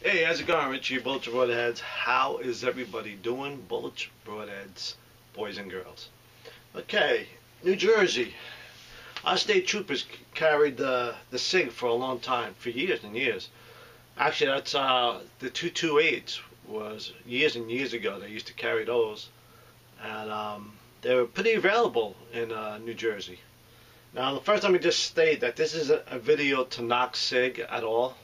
Hey, how's it going, Richie? Bullet Broadheads. How is everybody doing? Bullet Broadheads, boys and girls. Okay, New Jersey. Our state troopers carried the SIG for a long time, for years and years. Actually, that's the 228s was years and years ago. They used to carry those, and they were pretty available in New Jersey. Now, first, let me just state that this is a video to knock SIG at all.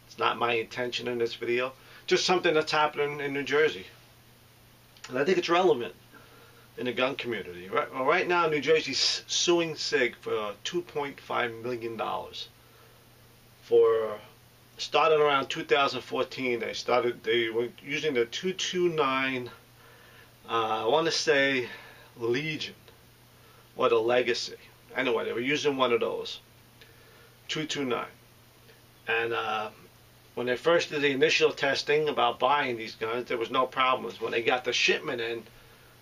It's not my intention in this video. Just something that's happening in New Jersey. And I think it's relevant in the gun community. Right now, New Jersey's suing SIG for $2.5 million. For starting around 2014, they were using the 229, I want to say Legion or the Legacy. Anyway, they were using one of those, 229. And when they first did the initial testing about buying these guns, there was no problems. When they got the shipment in,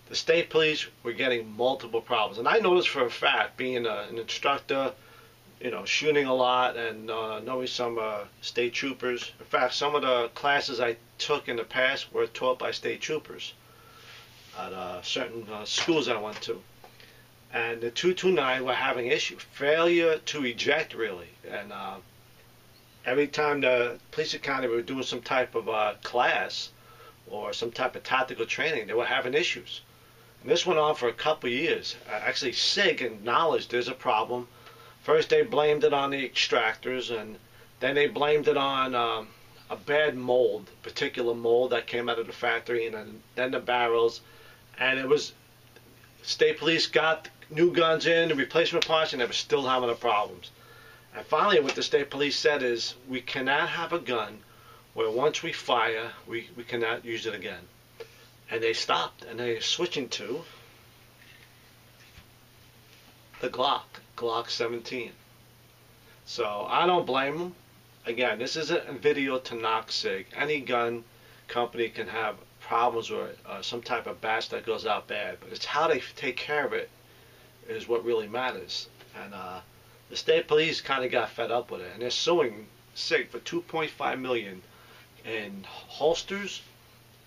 the state police were getting multiple problems. And I noticed for a fact, being an instructor, shooting a lot and knowing some state troopers. In fact, some of the classes I took in the past were taught by state troopers at certain schools I went to. And the 229 were having issue, failure to eject, really. And every time the police academy were doing some type of class or some type of tactical training, they were having issues. And this went on for a couple of years. Actually, SIG acknowledged there's a problem. First, they blamed it on the extractors, and then they blamed it on a bad mold, particular mold that came out of the factory, and then the barrels. And it was state police got new guns in, the replacement parts, and they were still having the problems. And finally, what the state police said is, we cannot have a gun where once we fire, we cannot use it again. And they stopped, and they're switching to the GLOCK 17. So I don't blame them. Again, this isn't a video to knock SIG. Any gun company can have problems or some type of batch that goes out bad, but it's how they take care of it is what really matters. And the state police kind of got fed up with it, and they're suing SIG for $2.5 million in holsters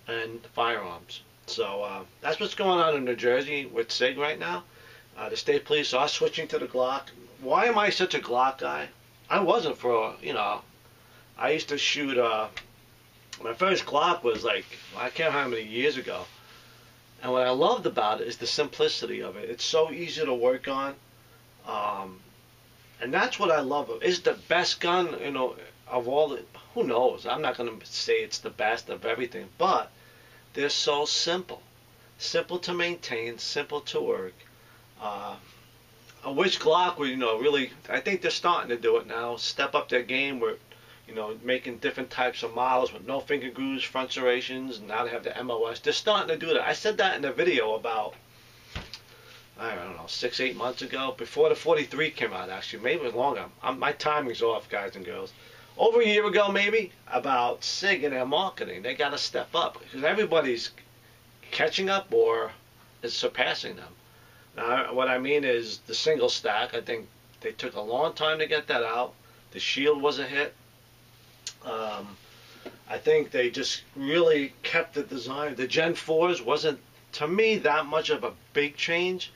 and firearms. So that's what's going on in New Jersey with SIG right now. The state police are switching to the GLOCK. Why am I such a GLOCK guy? I wasn't for, I used to shoot, my first GLOCK was like, I can't remember how many years ago. And what I loved about it is the simplicity of it. It's so easy to work on. And that's what I love. Is the best gun, of all the, who knows? I'm not going to say it's the best of everything, but they're so simple. Simple to maintain, simple to work. I wish GLOCK would, really, I think they're starting to do it now, step up their game with, making different types of models with no finger grooves, front serrations, and now they have the MOS. They're starting to do that. I said that in the video about, I don't know, 6-8 months ago, before the 43 came out, actually. Maybe it was longer. My timing's off, guys and girls. Over a year ago, maybe, about SIG and their marketing. They got to step up because everybody's catching up or is surpassing them. Now, what I mean is the single stack. I think they took a long time to get that out. The shield was a hit. I think they just really kept the design. The Gen 4s wasn't, to me, that much of a big change.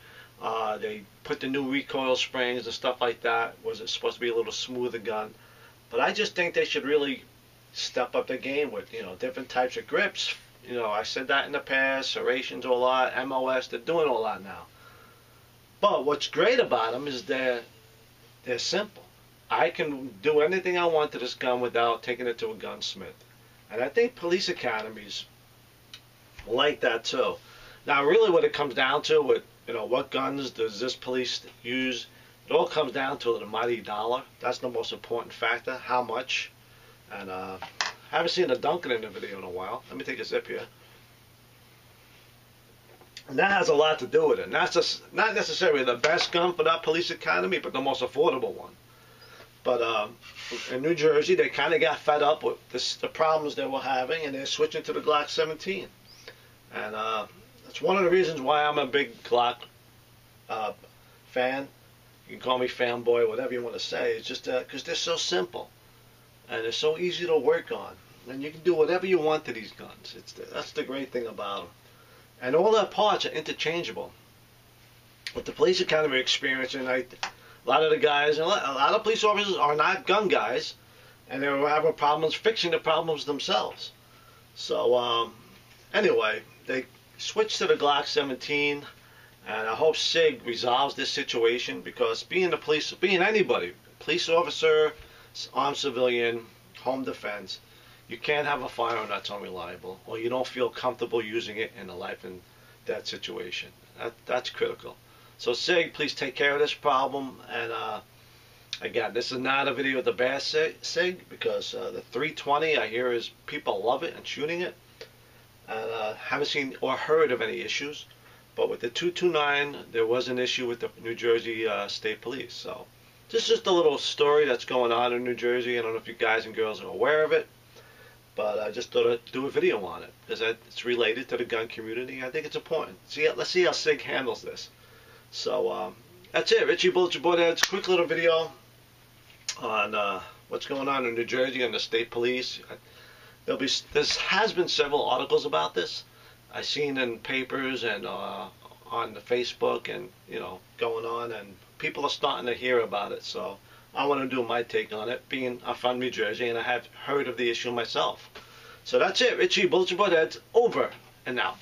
They put the new recoil springs and stuff like that. Was it supposed to be a little smoother gun? But I just think they should really step up the game with, different types of grips. I said that in the past. Serrations a lot. MOS, they're doing a lot now. But what's great about them is they're simple. I can do anything I want to this gun without taking it to a gunsmith. And I think police academies like that too. Now really what it comes down to with, what guns does this police use, it all comes down to the mighty dollar. That's the most important factor, how much. And I haven't seen a Duncan in the video in a while. Let me take a zip here. And that has a lot to do with it. And that's just not necessarily the best gun for that police academy, but the most affordable one. But in New Jersey, they kind of got fed up with the problems they were having, and they're switching to the GLOCK 17. And that's one of the reasons why I'm a big GLOCK fan. You can call me fanboy, whatever you want to say. It's just because they're so simple, and they're so easy to work on. and you can do whatever you want to these guns. That's the great thing about them. And all their parts are interchangeable. What the police academy are experiencing, a lot of the guys, a lot of police officers are not gun guys, and they're having problems fixing the problems themselves. So anyway, they switched to the Glock 17, and I hope Sig resolves this situation, because being anybody, police officer, armed civilian, home defense, you can't have a firearm that's unreliable, or you don't feel comfortable using it in a life and death situation. That's critical. So Sig, please take care of this problem. And again, this is not a video with the bad Sig, because the 320, I hear, is people love it and shooting it. And haven't seen or heard of any issues. But with the 229, there was an issue with the New Jersey State Police. So this is just a little story that's going on in New Jersey. I don't know if you guys and girls are aware of it, but I just thought I'd do a video on it, because it's related to the gun community. I think it's important. Let's see how Sig handles this. So that's it. Richie Bullets Your Boyheads. Quick little video on what's going on in New Jersey and the state police. There has been several articles about this. I've seen in papers and on the Facebook, and going on, and people are starting to hear about it. So I want to do my take on it, being I'm from New Jersey and I have heard of the issue myself. So that's it. Richie Bullets Your Boyheads, over and out.